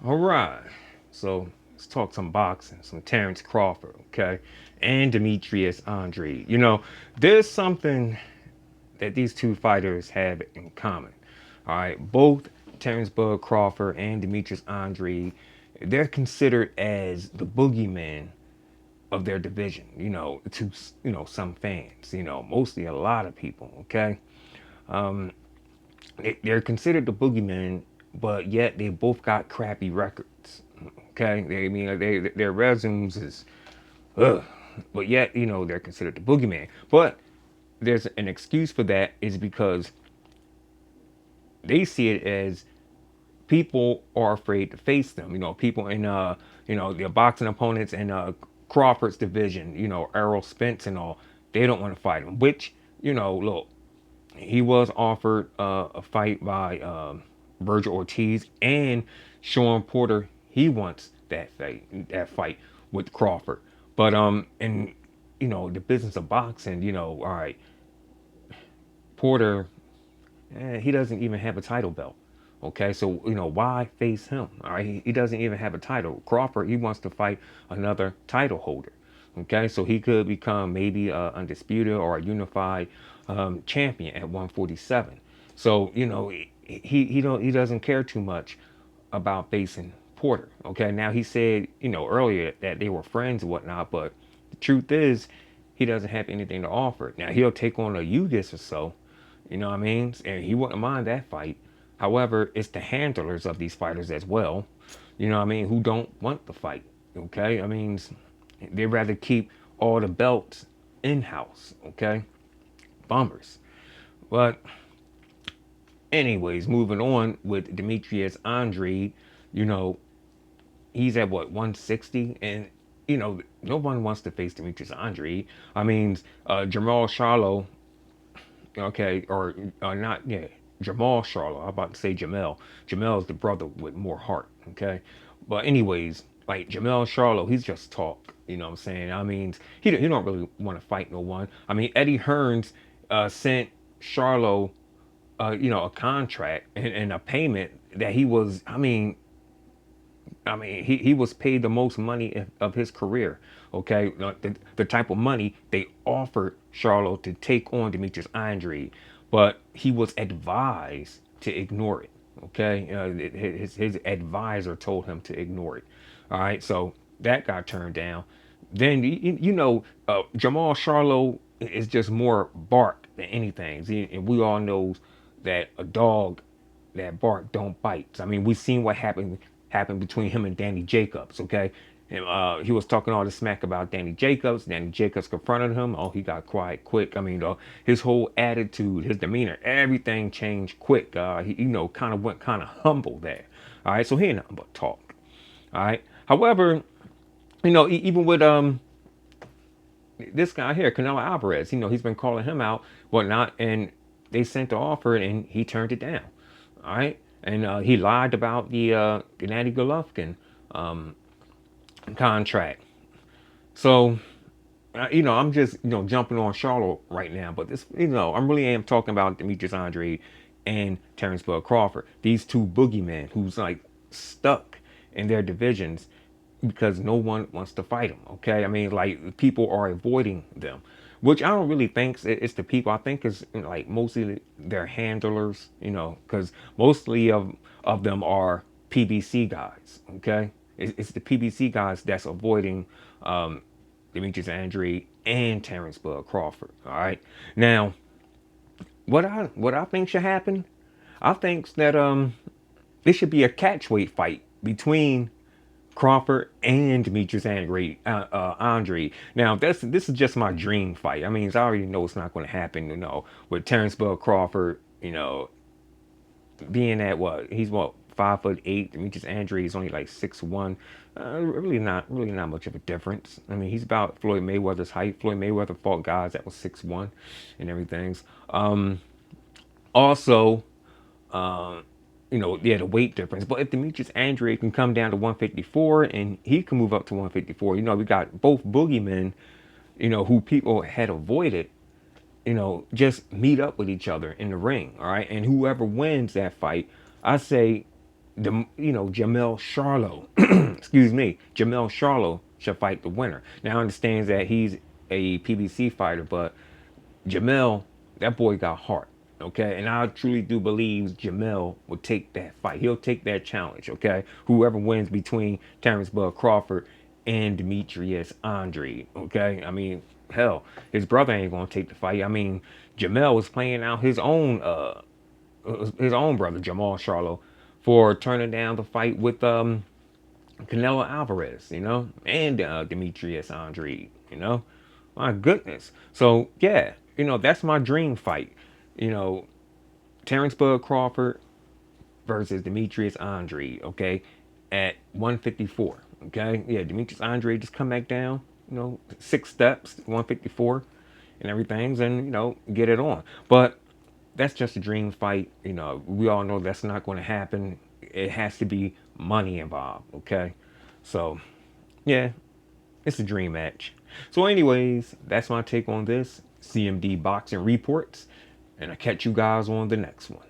All right. So let's talk some boxing, some Terence Crawford, okay? And Demetrius Andrade. There's something that these two fighters have in common. All right. Both Terence Bud Crawford and Demetrius Andrade, they're considered as the boogeyman of their division, to, some fans, mostly a lot of people, okay? Um, they're considered the boogeyman, but yet they both got crappy records. Okay, their resumes is ugh, but yet they're considered the boogeyman. But there's an excuse for that is because they see it as people are afraid to face them. People in their boxing opponents in Crawford's division, Errol Spence and all, they don't want to fight him. Which look, he was offered a fight by Virgil Ortiz and Sean Porter. He wants that fight with Crawford. But in the business of boxing, all right, Porter, he doesn't even have a title belt. Okay, so why face him? All right, he doesn't even have a title. Crawford, he wants to fight another title holder. Okay, so he could become maybe a undisputed or a unified champion at 147. So he doesn't care too much about facing Porter. Okay, now he said earlier that they were friends and whatnot, but the truth is he doesn't have anything to offer. Now he'll take on a Ugis or so, you know what I mean, and he wouldn't mind that fight. However, it's the handlers of these fighters as well, who don't want the fight. Okay, I mean, they'd rather keep all the belts in house. Okay, bummers. But anyways, moving on with Demetrius Andrade, you know, he's at what 160, and no one wants to face Demetrius Andrade. I mean, Jamal Charlo, okay, or not, yeah, Jamal Charlo. I'm about to say Jamel. Jamel's the brother with more heart, okay. But anyways, like Jamal Charlo, he's just talk. You know what I'm saying? I mean, he don't really want to fight no one. I mean, Eddie Hearns sent Charlo a contract and a payment that he was. I mean, he was paid the most money of his career. Okay, the type of money they offered Charlo to take on Demetrius Andrade, but he was advised to ignore it. Okay, his advisor told him to ignore it. All right, so that got turned down. Then Jamal Charlo is just more bark than anything, and we all know that a dog that bark don't bite. I mean, we seen what happened between him and Danny Jacobs. Okay, and he was talking all the smack about Danny Jacobs. Danny Jacobs confronted him. Oh, he got quiet quick. I mean, his whole attitude, his demeanor, everything changed quick. He kind of went kind of humble there. All right, so he ain't nothing but talk. All right. However, even with this guy here, Canelo Alvarez, he's been calling him out, whatnot, and they sent the offer and he turned it down. All right, and he lied about the Gennady Golovkin um, contract. So, I'm just jumping on Charlotte right now, but this, I'm really am talking about Demetrius Andrade and Terence Bud Crawford, these two boogeymen who's like stuck in their divisions because no one wants to fight them. Okay, I mean, like people are avoiding them, which I don't really think it's the people. I think it's like mostly their handlers, because mostly of them are PBC guys. Okay, it's the PBC guys that's avoiding Demetrius Andrade and Terence Bud Crawford. All right, now what I think should happen, I think that there should be a catchweight fight between Crawford and Demetrius Andrade. Now, this is just my dream fight. I mean, I already know it's not going to happen. With Terence Bud Crawford, being at what he's 5'8". Demetrius Andrade is only like 6'1". Really not much of a difference. I mean, he's about Floyd Mayweather's height. Floyd Mayweather fought guys that was 6'1" and everything. Also, yeah, the weight difference. But if Demetrius Andrade can come down to 154 and he can move up to 154, we got both boogeymen, who people had avoided, just meet up with each other in the ring. All right. And whoever wins that fight, I say Jamel Charlo, excuse me, Jamel Charlo should fight the winner. Now I understand that he's a PBC fighter, but Jamel, that boy got heart. Okay, and I truly do believe Jamel will take that fight. He'll take that challenge. Okay, whoever wins between Terence Crawford and Demetrius Andrade. Okay, I mean, hell, his brother ain't gonna take the fight. I mean, Jamel was playing out his own brother Jamal Charlo for turning down the fight with Canelo Alvarez, and Demetrius Andrade, My goodness. So yeah, that's my dream fight. You know, Terence Bud Crawford versus Demetrius Andrade. Okay, at 154. Okay, yeah, Demetrius Andrade just come back down. 6 steps, 154, and everything's, and get it on. But that's just a dream fight. We all know that's not going to happen. It has to be money involved. Okay, so yeah, it's a dream match. So, anyways, that's my take on this CMD boxing reports, and I'll catch you guys on the next one.